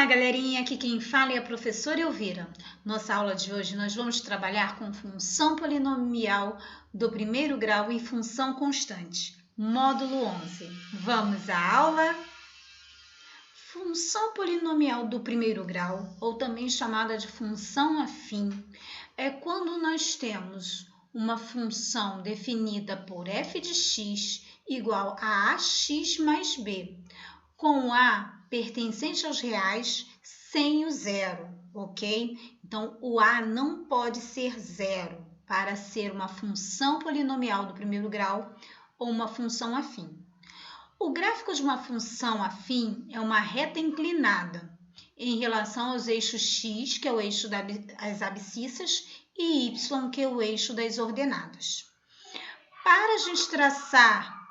Olá, galerinha! Aqui quem fala é a professora Elvira. Nossa aula de hoje nós vamos trabalhar com função polinomial do primeiro grau e função constante, módulo 11. Vamos à aula? Função polinomial do primeiro grau, ou também chamada de função afim, é quando nós temos uma função definida por f de x igual a ax mais b, com a pertencente aos reais sem o zero, ok? Então, o a não pode ser zero para ser uma função polinomial do primeiro grau ou uma função afim. O gráfico de uma função afim é uma reta inclinada em relação aos eixos x, que é o eixo das abscissas, e y, que é o eixo das ordenadas. Para a gente traçar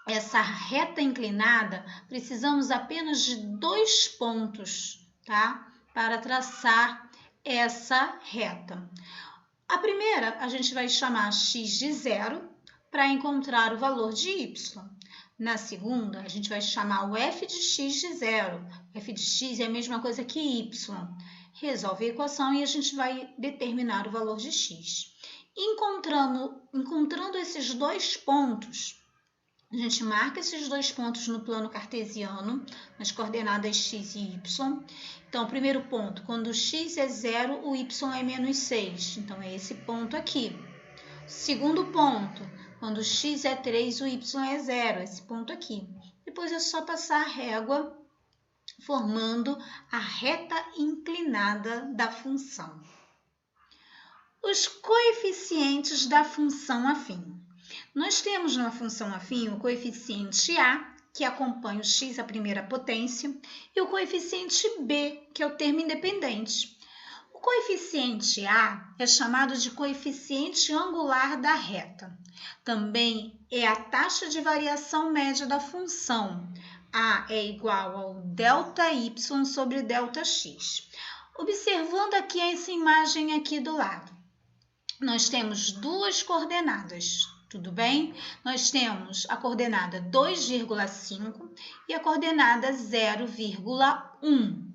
essa reta inclinada, precisamos apenas de 2 pontos, tá? Para traçar essa reta. A primeira, a gente vai chamar x de zero para encontrar o valor de y. Na segunda, a gente vai chamar o f de x de zero. F de x é a mesma coisa que y. Resolve a equação e a gente vai determinar o valor de x. Encontrando esses 2 pontos, a gente marca esses 2 pontos no plano cartesiano, nas coordenadas x e y. Então, primeiro ponto, quando o x é 0, o y é menos 6. Então, é esse ponto aqui. Segundo ponto, quando o x é 3, o y é 0. Esse ponto aqui. Depois é só passar a régua, formando a reta inclinada da função. Os coeficientes da função afim. Nós temos na função afim o coeficiente a, que acompanha o x à primeira potência, e o coeficiente b, que é o termo independente. O coeficiente a é chamado de coeficiente angular da reta. Também é a taxa de variação média da função. A é igual ao ΔY sobre ΔX. Observando aqui essa imagem aqui do lado, nós temos 2 coordenadas. Tudo bem? Nós temos a coordenada 2,5 e a coordenada 0,1.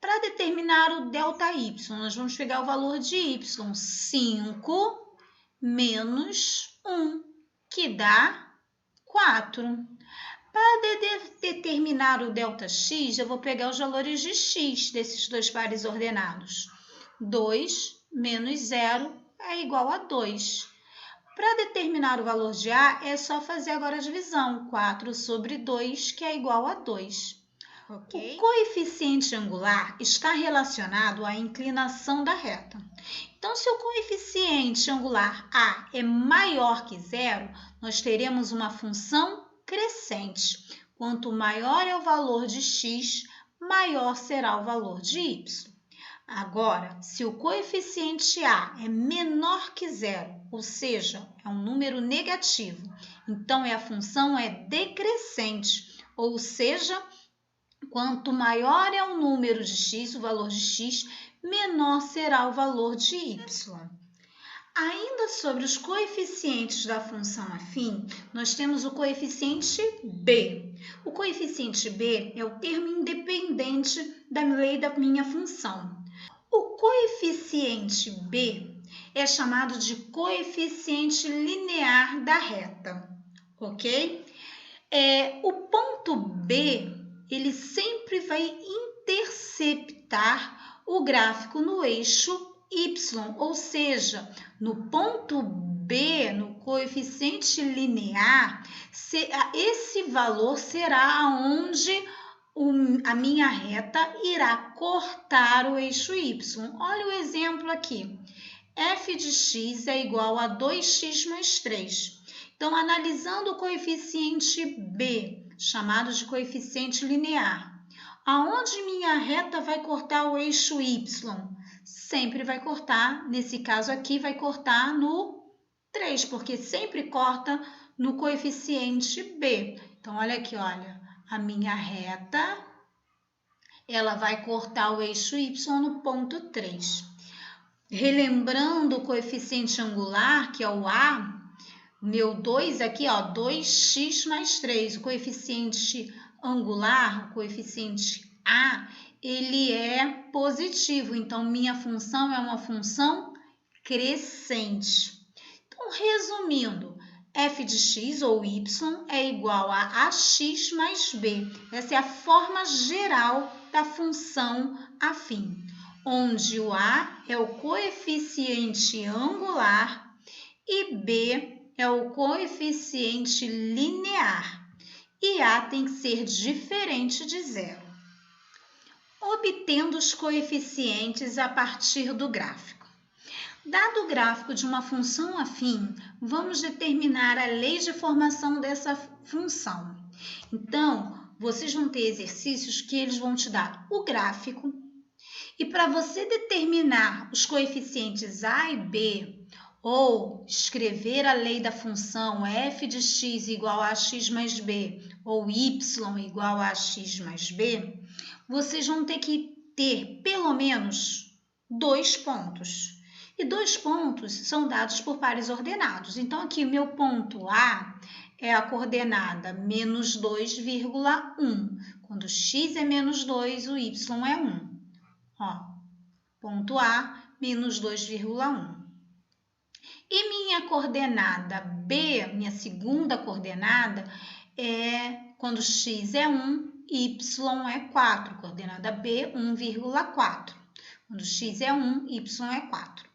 Para determinar o ΔY, nós vamos pegar o valor de y, 5 menos 1, que dá 4. Para determinar o ΔX, eu vou pegar os valores de x desses 2 pares ordenados. 2 menos 0 é igual a 2. Para determinar o valor de a, é só fazer agora a divisão. 4 sobre 2, que é igual a 2. Okay? O coeficiente angular está relacionado à inclinação da reta. Então, se o coeficiente angular a é maior que 0, nós teremos uma função crescente. Quanto maior é o valor de x, maior será o valor de y. Agora, se o coeficiente a é menor que 0, ou seja, é um número negativo, então a função é decrescente, ou seja, quanto maior é o número de x, o valor de x, menor será o valor de y. Ainda sobre os coeficientes da função afim, nós temos o coeficiente b. O coeficiente b é o termo independente da lei da minha função. O coeficiente b é chamado de coeficiente linear da reta, ok? O ponto B, ele sempre vai interceptar o gráfico no eixo y, ou seja, no ponto B, no coeficiente linear, esse valor será aonde a minha reta irá cortar o eixo y. Olha o exemplo aqui. F de x é igual a 2x mais 3. Então, analisando o coeficiente b, chamado de coeficiente linear, aonde minha reta vai cortar o eixo y? Sempre vai cortar, nesse caso aqui, vai cortar no 3, porque sempre corta no coeficiente b. Então, olha aqui, olha. A minha reta, ela vai cortar o eixo y no ponto 3. Relembrando o coeficiente angular, que é o a, meu 2 aqui, ó, 2x mais 3. O coeficiente angular, o coeficiente a, ele é positivo, então minha função é uma função crescente. Então, resumindo, f de x ou y é igual a ax mais b. Essa é a forma geral da função afim, onde o a é o coeficiente angular e b é o coeficiente linear, e a tem que ser diferente de zero. Obtendo os coeficientes a partir do gráfico. Dado o gráfico de uma função afim, vamos determinar a lei de formação dessa função. Então, vocês vão ter exercícios que eles vão te dar o gráfico, e para você determinar os coeficientes a e b, ou escrever a lei da função f de x igual a x mais b, ou y igual a x mais b, vocês vão ter que ter pelo menos 2 pontos. E 2 pontos são dados por pares ordenados. Então, aqui, meu ponto A é a coordenada menos 2,1. Quando x é menos 2, o y é 1. Ó, ponto A, menos 2,1. E minha coordenada B, minha segunda coordenada, é quando x é 1, y é 4. Coordenada B, 1,4. Quando x é 1, y é 4.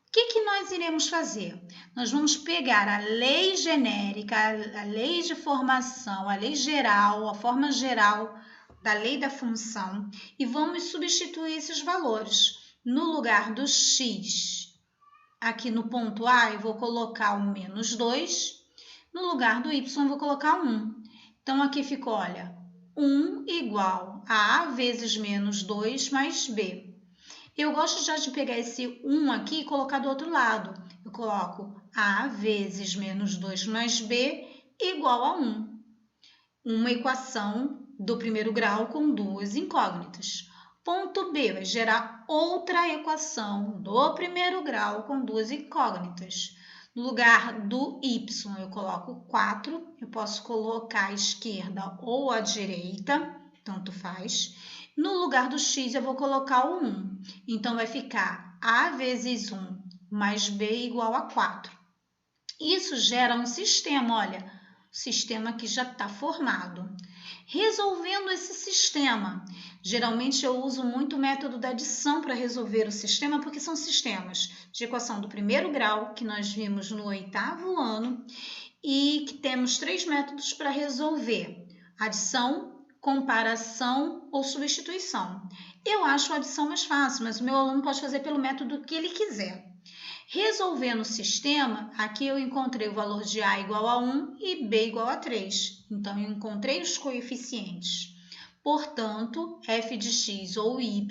O que nós iremos fazer? Nós vamos pegar a lei genérica, a lei de formação, a lei geral, a forma geral da lei da função e vamos substituir esses valores. No lugar do x, aqui no ponto A, eu vou colocar o menos 2. No lugar do y, eu vou colocar 1. Então, aqui ficou, olha, 1 igual a A vezes menos 2 mais B. Eu gosto já de pegar esse 1 aqui e colocar do outro lado. Eu coloco A vezes menos 2 mais B igual a 1. Uma equação do primeiro grau com duas incógnitas. Ponto B vai gerar outra equação do primeiro grau com duas incógnitas. No lugar do y, eu coloco 4. Eu posso colocar à esquerda ou à direita, tanto faz. No lugar do x, eu vou colocar o 1. Então, vai ficar A vezes 1 mais B igual a 4. Isso gera um sistema, olha, o sistema que já está formado. Resolvendo esse sistema, geralmente eu uso muito o método da adição para resolver o sistema, porque são sistemas de equação do primeiro grau, que nós vimos no 8º ano, e que temos 3 métodos para resolver: adição, comparação ou substituição. Eu acho a adição mais fácil, mas o meu aluno pode fazer pelo método que ele quiser. Resolvendo o sistema, aqui eu encontrei o valor de A igual a 1 e B igual a 3. Então, eu encontrei os coeficientes. Portanto, f de x ou y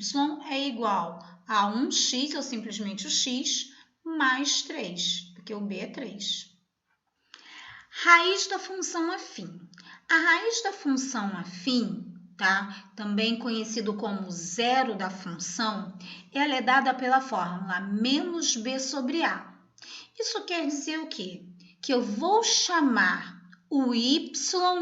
é igual a 1x, ou simplesmente o x, mais 3, porque o B é 3. Raiz da função afim. A raiz da função afim, tá? Também conhecido como zero da função, ela é dada pela fórmula menos b sobre a. Isso quer dizer o quê? Que eu vou chamar o y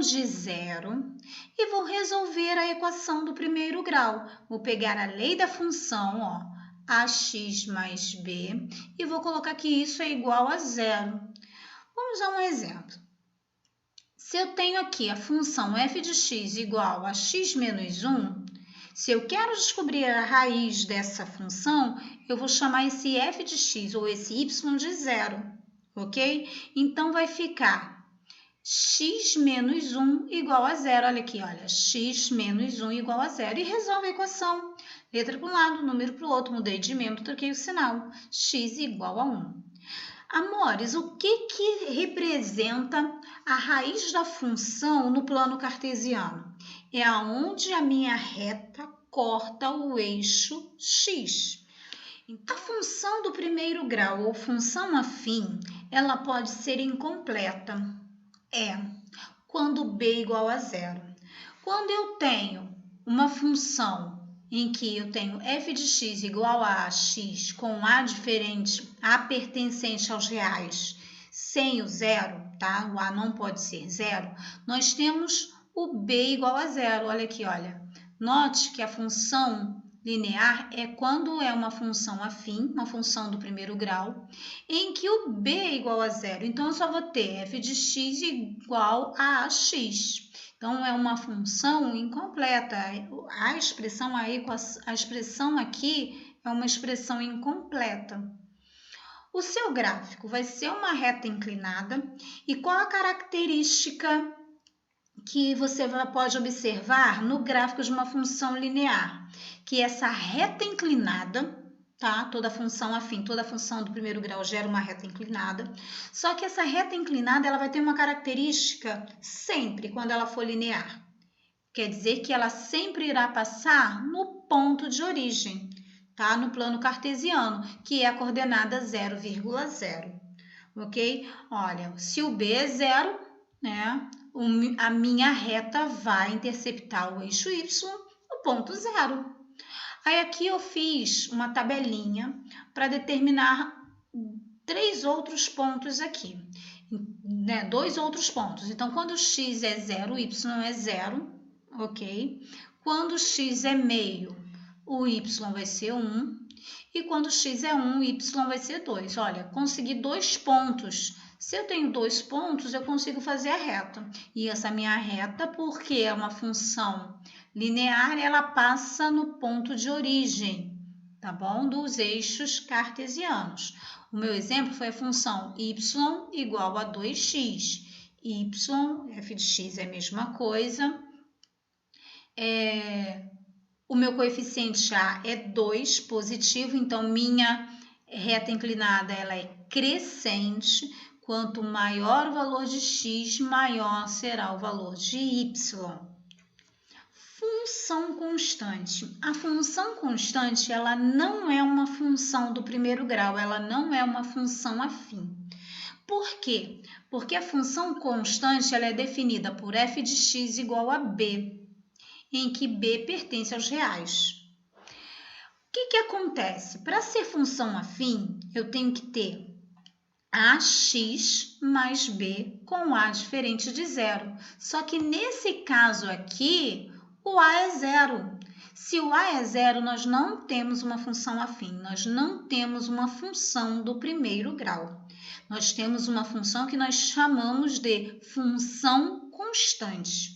de zero e vou resolver a equação do primeiro grau. Vou pegar a lei da função, ó, ax mais b, e vou colocar que isso é igual a zero. Vamos dar um exemplo. Se eu tenho aqui a função f de x igual a x menos 1, se eu quero descobrir a raiz dessa função, eu vou chamar esse f de x ou esse y de zero, ok? Então, vai ficar x menos 1 igual a zero. Olha aqui, olha, x menos 1 igual a zero. E resolve a equação. Letra para um lado, número para o outro. Mudei de membro, troquei o sinal. X igual a 1. Amores, o que representa a raiz da função no plano cartesiano? É aonde a minha reta corta o eixo x. Então, a função do primeiro grau ou função afim, ela pode ser incompleta. Quando b igual a zero. Quando eu tenho uma função em que eu tenho f de x igual a x com a diferente, a pertencente aos reais, sem o zero, tá? O a não pode ser zero. Nós temos o b igual a zero. Olha aqui, olha. Note que a função linear é quando é uma função afim, uma função do primeiro grau, em que o b é igual a zero. Então, eu só vou ter f de x igual a x. Então, é uma função incompleta. A expressão aqui é uma expressão incompleta. O seu gráfico vai ser uma reta inclinada. E qual a característica que você pode observar no gráfico de uma função linear? Que essa reta inclinada, tá? Toda função afim, toda função do primeiro grau gera uma reta inclinada. Só que essa reta inclinada ela vai ter uma característica sempre quando ela for linear. Quer dizer que ela sempre irá passar no ponto de origem, tá? No plano cartesiano, que é a coordenada 0,0. Ok? Olha, se o b é 0, né? A minha reta vai interceptar o eixo y no ponto 0. Aí aqui eu fiz uma tabelinha para determinar 3 outros pontos aqui, né? 2 outros pontos. Então, quando x é 0, o y é 0, ok? Quando x é meio, o y vai ser 1. E quando x é 1, o y vai ser 2. Olha, consegui 2 pontos. Se eu tenho 2 pontos, eu consigo fazer a reta. E essa minha reta, porque é uma função linear, ela passa no ponto de origem, tá bom? Dos eixos cartesianos. O meu exemplo foi a função y igual a 2x. Y, f de x é a mesma coisa. O meu coeficiente A é 2, positivo, então minha reta inclinada ela é crescente. Quanto maior o valor de x, maior será o valor de y. Função constante. A função constante ela não é uma função do primeiro grau, ela não é uma função afim. Por quê? Porque a função constante ela é definida por f de x igual a b, em que b pertence aos reais. O que acontece? Para ser função afim, eu tenho que ter ax mais b com a diferente de zero. Só que nesse caso aqui, o a é zero. Se o a é zero, nós não temos uma função afim, nós não temos uma função do primeiro grau. Nós temos uma função que nós chamamos de função constante.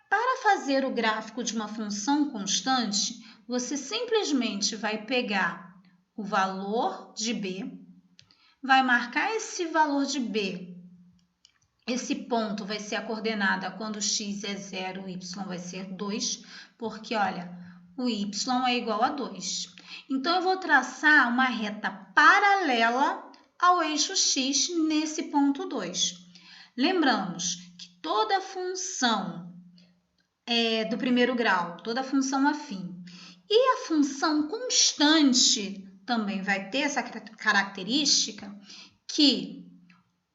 Para fazer o gráfico de uma função constante, você simplesmente vai pegar o valor de b, vai marcar esse valor de b. Esse ponto vai ser a coordenada quando x é 0, o y vai ser 2, porque, olha, o y é igual a 2. Então, eu vou traçar uma reta paralela ao eixo x nesse ponto 2. Lembramos que toda função do primeiro grau, toda função afim, e a função constante também vai ter essa característica que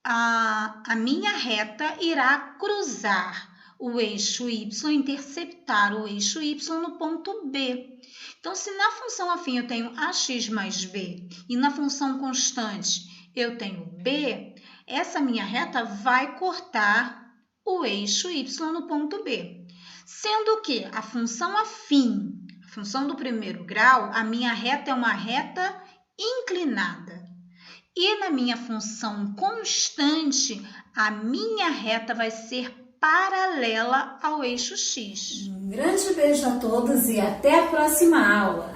a minha reta irá cruzar o eixo y, interceptar o eixo y no ponto B. Então, se na função afim eu tenho ax mais b e na função constante eu tenho b, essa minha reta vai cortar o eixo y no ponto B. Sendo que a função afim, a função do primeiro grau, a minha reta é uma reta inclinada. E na minha função constante, a minha reta vai ser paralela ao eixo x. Um grande beijo a todos e até a próxima aula!